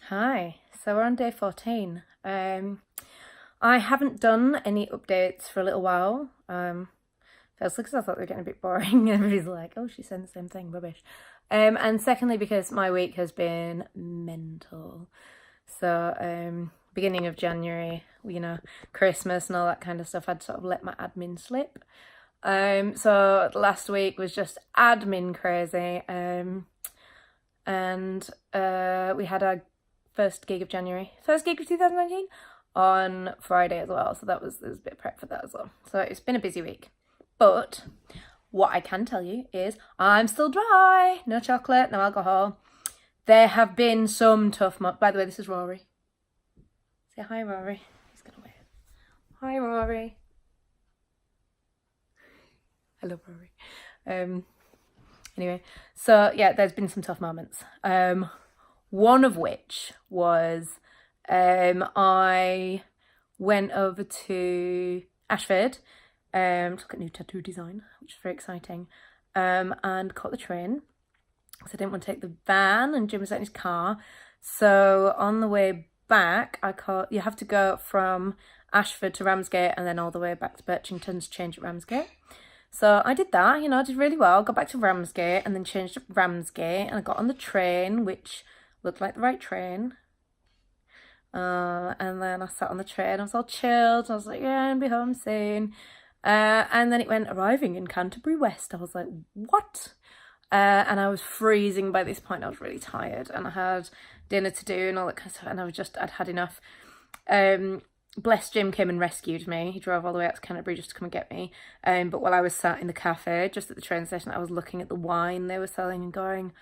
Hi, so we're on day 14. I haven't done any updates for a little while. Firstly, because I thought they were getting a bit boring. Everybody's like, oh, she's saying the same thing, rubbish. And secondly, because my week has been mental. So, beginning of January, Christmas and all that kind of stuff, I'd sort of let my admin slip. So last week was just admin crazy. And we had our first gig of 2019 on Friday as well. So there was a bit of prep for that as well. So it's been a busy week. But what I can tell you is I'm still dry. No chocolate, no alcohol. There have been some tough months. By the way, this is Rory. Say hi, Rory. He's gonna wave. Hi, Rory. I love Rory. Anyway, so yeah, there's been some tough moments. One of which was I went over to Ashford to look at new tattoo design, which is very exciting, and caught the train because I didn't want to take the van, and Jim was in his car. So on the way back, you have to go from Ashford to Ramsgate and then all the way back to Birchington to change at Ramsgate. So I did that, I did really well. Got back to Ramsgate and then changed at Ramsgate, and I got on the train, which looked like the right train. And then I sat on the train, I was all chilled, I was like, yeah, I'll be home soon. And then it went arriving in Canterbury West. I was like, what? And I was freezing by this point. I was really tired and I had dinner to do and all that kind of stuff, and I'd had enough. Bless Jim came and rescued me. He drove all the way out to Canterbury just to come and get me. But while I was sat in the cafe just at the train station, I was looking at the wine they were selling and going,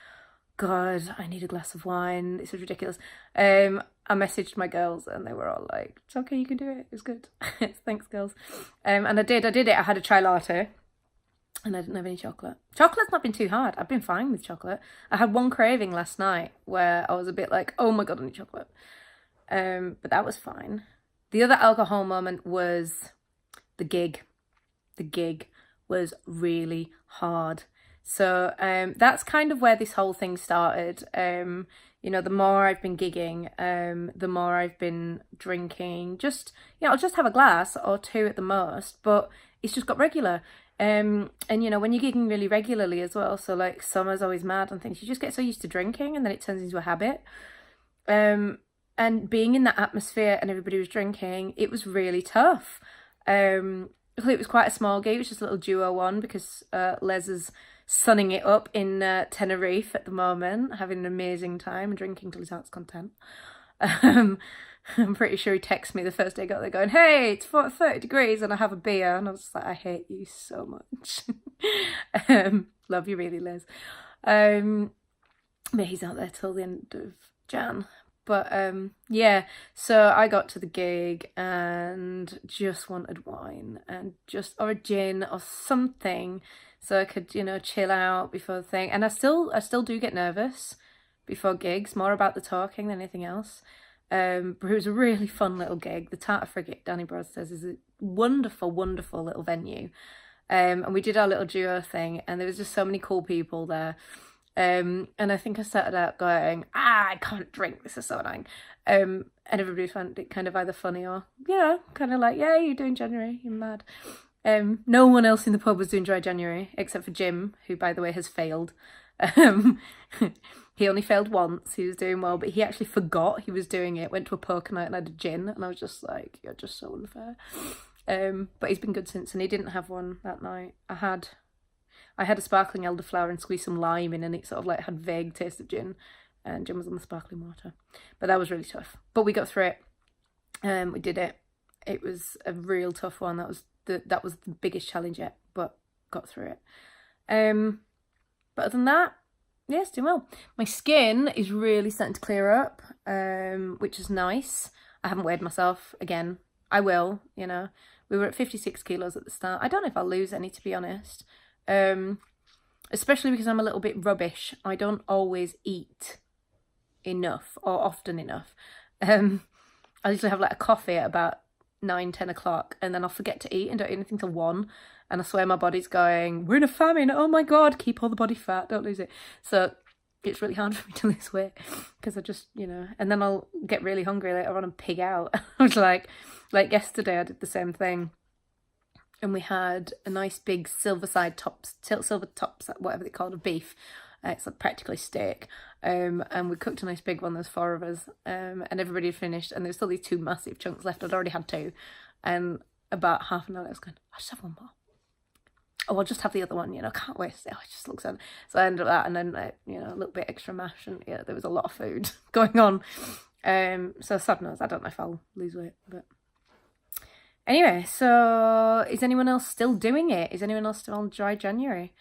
God, I need a glass of wine. This is ridiculous. I messaged my girls and they were all like, it's okay, you can do it. It's good. Thanks, girls. And I did it. I had a chai latte and I didn't have any chocolate. Chocolate's not been too hard. I've been fine with chocolate. I had one craving last night where I was a bit like, oh my God, I need chocolate. But that was fine. The other alcohol moment was the gig. The gig was really hard. So that's kind of where this whole thing started. The more I've been gigging, the more I've been drinking. I'll just have a glass or two at the most, but it's just got regular. And when you're gigging really regularly as well, so like summer's always mad and things, you just get so used to drinking and then it turns into a habit. And being in that atmosphere and everybody was drinking, it was really tough. It was quite a small gig, it was just a little duo one because Les is sunning it up in Tenerife at the moment, having an amazing time and drinking till his heart's content. I'm pretty sure he texted me the first day I got there going, hey, it's 30 degrees and I have a beer. And I was just like, I hate you so much. Love you really, Les. But he's out there till the end of Jan. But yeah, so I got to the gig and just wanted wine and or a gin or something so I could, chill out before the thing. And I still do get nervous before gigs, more about the talking than anything else. But it was a really fun little gig. The Tartar Frigate, Danny Bros says, is a wonderful, wonderful little venue. And we did our little duo thing and there was just so many cool people there. And I think I started out going, I can't drink, this is so annoying. And everybody found it kind of either funny or, kind of like, yeah, you're doing January, you're mad. No one else in the pub was doing dry January, except for Jim, who, by the way, has failed. He only failed once, he was doing well, but he actually forgot he was doing it, went to a poker night and had a gin, and I was just like, you're just so unfair. But he's been good since, and he didn't have one that night. I had a sparkling elderflower and squeezed some lime in, and it sort of like had vague taste of gin, and Jim was on the sparkling water. But that was really tough. But we got through it. We did it. It was a real tough one. That was the biggest challenge yet, but got through it. But other than that, yes, doing well. My skin is really starting to clear up, which is nice. I haven't weighed myself again. I will, We were at 56 kilos at the start. I don't know if I'll lose any, to be honest. Especially because I'm a little bit rubbish. I don't always eat enough or often enough. I usually have like a coffee at about 9-10 o'clock and then I'll forget to eat and don't eat anything till 1, and I swear my body's going, we're in a famine, oh my God, keep all the body fat, don't lose it. So it's really hard for me to lose weight because I just, you know, and then I'll get really hungry later on and pig out. I was like yesterday I did the same thing, and we had a nice big silver tops, whatever they call it, of beef. It's like practically steak, and we cooked a nice big one. There's 4 of us, and everybody had finished, and there's still these 2 massive chunks left. I'd already had 2, and about half an hour I was going, I'll just have 1 more. Oh, I'll just have the other one, you know, can't waste it. Oh, it just looks so. So I ended up that, and then you know, a little bit extra mash, and yeah, there was a lot of food going on. So sad knows, I don't know if I'll lose weight, but anyway. So is anyone else still doing it? Is anyone else still on dry January?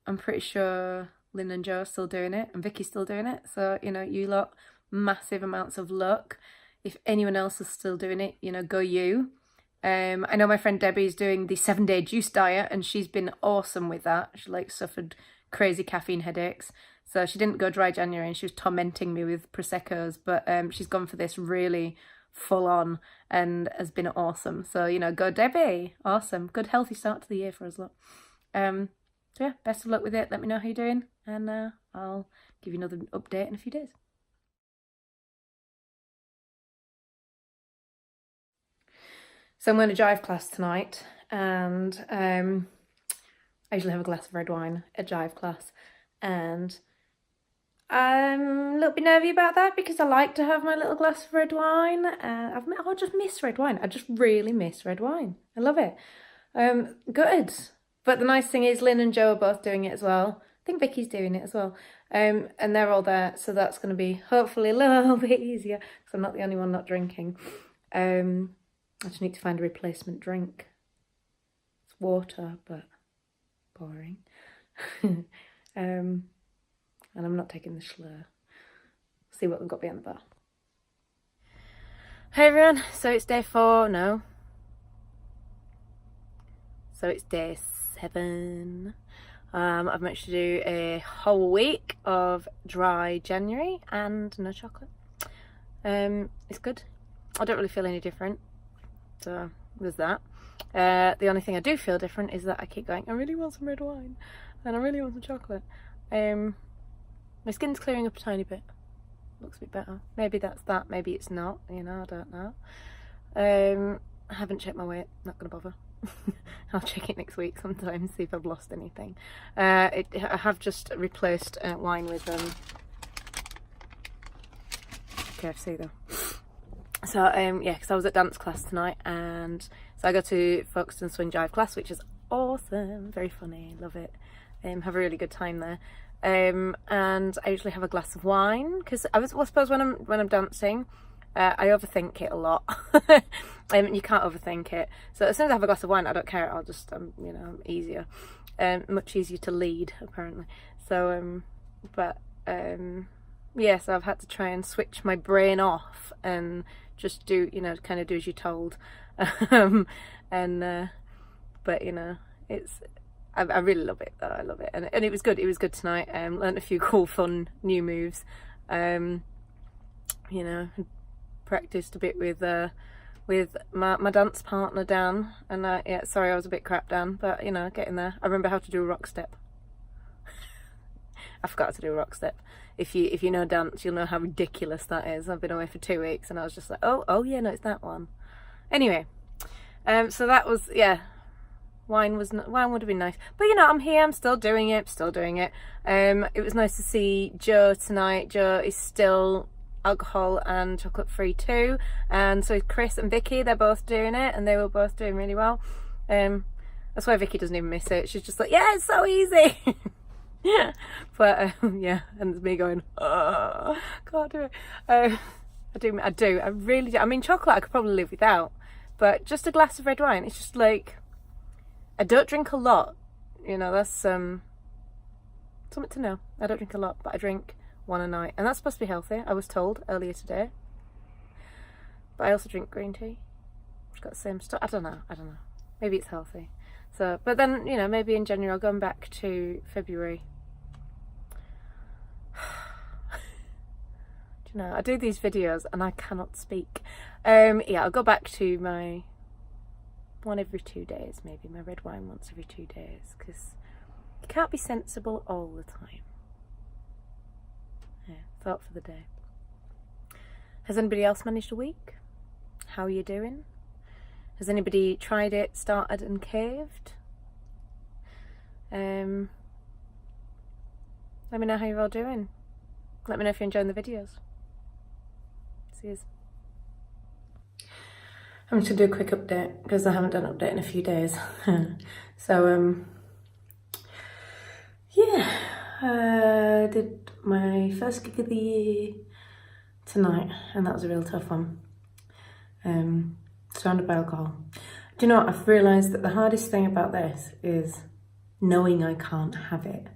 I'm pretty sure Lynn and Joe are still doing it, and Vicky's still doing it. So, you know, you lot, massive amounts of luck. If anyone else is still doing it, you know, go you. I know my friend Debbie's doing the 7-day juice diet, and she's been awesome with that. She like suffered crazy caffeine headaches. So she didn't go dry January, and she was tormenting me with Prosecco's, but she's gone for this really full on and has been awesome. So, you know, go Debbie. Awesome. Good healthy start to the year for us lot. So yeah, best of luck with it. Let me know how you're doing, and I'll give you another update in a few days. So I'm going to jive class tonight, and I usually have a glass of red wine at jive class, and I'm a little bit nervy about that because I like to have my little glass of red wine. I just miss red wine. I just really miss red wine. I love it. Good. But the nice thing is Lynn and Joe are both doing it as well. I think Vicky's doing it as well. And they're all there, so that's going to be hopefully a little bit easier because I'm not the only one not drinking. I just need to find a replacement drink. It's water, but boring. And I'm not taking the Schlur. See what we've got behind the bar. Hey everyone, so it's day 4, no. So it's day 7. I've managed to do a whole week of dry January and no chocolate. It's good. I don't really feel any different, so there's that. The only thing I do feel different is that I keep going, I really want some red wine and I really want some chocolate. My skin's clearing up a tiny bit. Looks a bit better. Maybe that's that, maybe it's not, you know, I don't know. I haven't checked my weight, not gonna bother. I'll check it next week sometime, see if I've lost anything. I have just replaced wine with KFC though. So yeah, because I was at dance class tonight, and so I go to Folkestone Swing Jive class, which is awesome, very funny, love it. Have a really good time there. And I usually have a glass of wine because I suppose when I'm dancing, I overthink it a lot. You can't overthink it. So as soon as I have a glass of wine, I don't care. I'll just, you know, I'm easier. Much easier to lead, apparently. So, yeah, so I've had to try and switch my brain off and just do, you know, kind of do as you're told. But, you know, I really love it, though. I love it. And it was good. It was good tonight. Learned a few cool, fun, new moves. You know, practiced a bit with my dance partner Dan, and yeah, sorry I was a bit crap Dan, but you know, getting there. I remember how to do a rock step. I forgot to do a rock step. If you know dance, you'll know how ridiculous that is. I've been away for 2 weeks and I was just like, oh yeah, no, it's that one. Anyway, so that was, yeah, wine would have been nice, but you know, I'm here, I'm still doing it. It was nice to see Joe tonight. Joe is still alcohol and chocolate free too, and so Chris and Vicky, they're both doing it, and they were both doing really well. That's why Vicky doesn't even miss it. She's just like, yeah, it's so easy. Yeah, but yeah, and it's me going, oh, can't do it. I really do. I mean, chocolate I could probably live without, but just a glass of red wine, it's just like, I don't drink a lot, you know, that's something to know. I don't drink a lot, but I drink 1 a night, and that's supposed to be healthy, I was told earlier today. But I also drink green tea, which got the same stuff. I don't know, maybe it's healthy. So, but then, you know, maybe in January I'll go back to February. Do you know, I do these videos and I cannot speak. Yeah, I'll go back to my 1 every 2 days, maybe my red wine once every 2 days, because you can't be sensible all the time. thought for the day. Has anybody else managed a week? How are you doing? Has anybody tried it, started and caved? Let me know how you're all doing. Let me know if you're enjoying the videos. See you. I'm just going to do a quick update because I haven't done an update in a few days. So, yeah, I did my first gig of the year tonight, and that was a real tough one. Surrounded by alcohol. Do you know what? I've realised that the hardest thing about this is knowing I can't have it.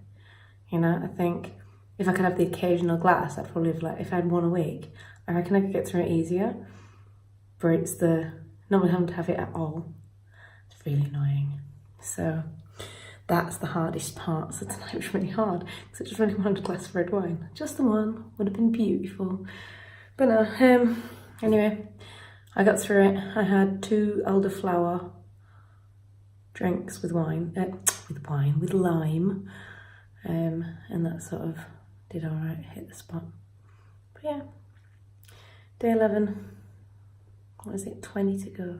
You know, I think if I could have the occasional glass, I'd probably have, like, if I had one a week, I reckon I could get through it easier. But it's the not having to have it at all. It's really annoying. So that's the hardest part. So tonight was really hard because I just really wanted a glass of red wine. Just the one would have been beautiful. But no, anyway, I got through it. I had 2 elderflower drinks with wine, with lime. And that sort of did all right, hit the spot. But yeah, day 11, what is it, 20 to go.